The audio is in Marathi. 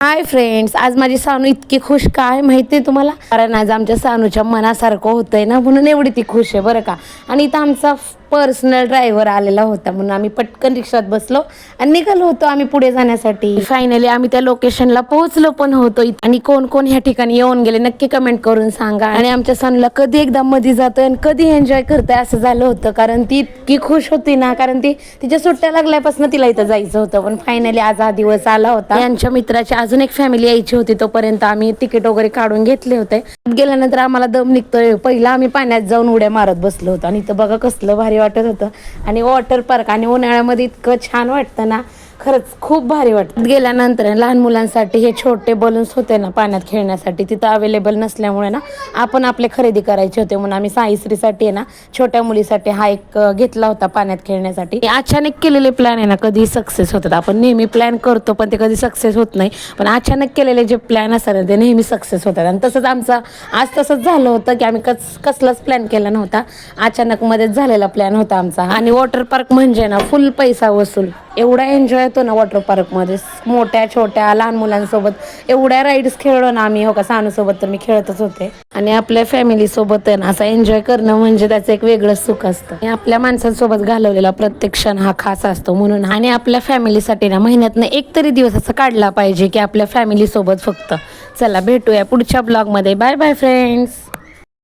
हाय फ्रेंड्स, आज माझी सानू इतकी खुश काय माहिती आहे तुम्हाला? कारण आज आमच्या सानूच्या मनासारखं होतंय ना, म्हणून एवढी ती खुश आहे बरं का. आणि इथं आमचा पर्सनल ड्रायव्हर आलेला होता म्हणून आम्ही पटकन रिक्षात बसलो आणि निघालो होतो आम्ही पुढे जाण्यासाठी. फायनली आम्ही त्या लोकेशनला पोहोचलो पण होतो. आणि कोण कोण ह्या ठिकाणी येऊन गेले नक्की कमेंट करून सांगा. आणि आमच्या सानूला कधी एकदा मध्ये जातोय आणि कधी एन्जॉय करतोय असं झालं होतं, कारण ती इतकी खुश होती ना. कारण ती तिच्या सुट्ट्या लागल्यापासून तिला इथं जायचं होतं, पण फायनली आज हा दिवस आला होता. यांच्या मित्राची अजून एक फॅमिली यायची होती, तोपर्यंत आम्ही तिकीट वगैरे काढून घेतले होते. गेल्यानंतर आम्हाला दम निघतोय. पहिला आम्ही पाण्यात जाऊन उड्या मारत बसलो होतो आणि इथं बघा कसलं भारी वाटत होतं. आणि वॉटर पार्क आणि उन्हाळ्यामध्ये इतकं छान वाटतं ना, खरंच खूप भारी वाटतं. गेल्यानंतर लहान मुलांसाठी हे छोटे बलून्स होते ना पाण्यात खेळण्यासाठी, तिथं अवेलेबल नसल्यामुळे ना आपण आपले खरेदी करायचे होते, म्हणून आम्ही साईश्रीसाठी आहे ना छोट्या मुलीसाठी हा एक घेतला होता पाण्यात खेळण्यासाठी. अचानक केलेले प्लॅन आहे ना कधी सक्सेस होतात. आपण नेहमी प्लॅन करतो पण ते कधी सक्सेस होत नाही, पण अचानक केलेले जे प्लॅन असतात ते नेहमी सक्सेस होतात. आणि तसंच आमचं आज तसंच झालं होतं की आम्ही कसलाच प्लॅन केला नव्हता, अचानक मध्येच झालेला प्लॅन होता आमचा. आणि वॉटर पार्क म्हणजे ना फुल पैसा वसूल. एवढा एन्जॉय येतो ना वॉटर पार्कमध्ये, मोठ्या छोट्या लहान मुलांसोबत एवढ्या राईड्स खेळलो ना आम्ही. हो का, सानूसोबत तर मी खेळतच होते. आणि आपल्या फॅमिलीसोबत आहे ना असा एन्जॉय करणं म्हणजे त्याचं एक वेगळंच सुख असतं. आणि आपल्या माणसांसोबत घालवलेला प्रत्येक क्षण हा खास असतो म्हणून. आणि आपल्या फॅमिलीसाठी ना महिन्यातनं एक तरी दिवस असं काढला पाहिजे की आपल्या फॅमिलीसोबत फक्त. चला भेटूया पुढच्या ब्लॉगमध्ये. Bye bye friends.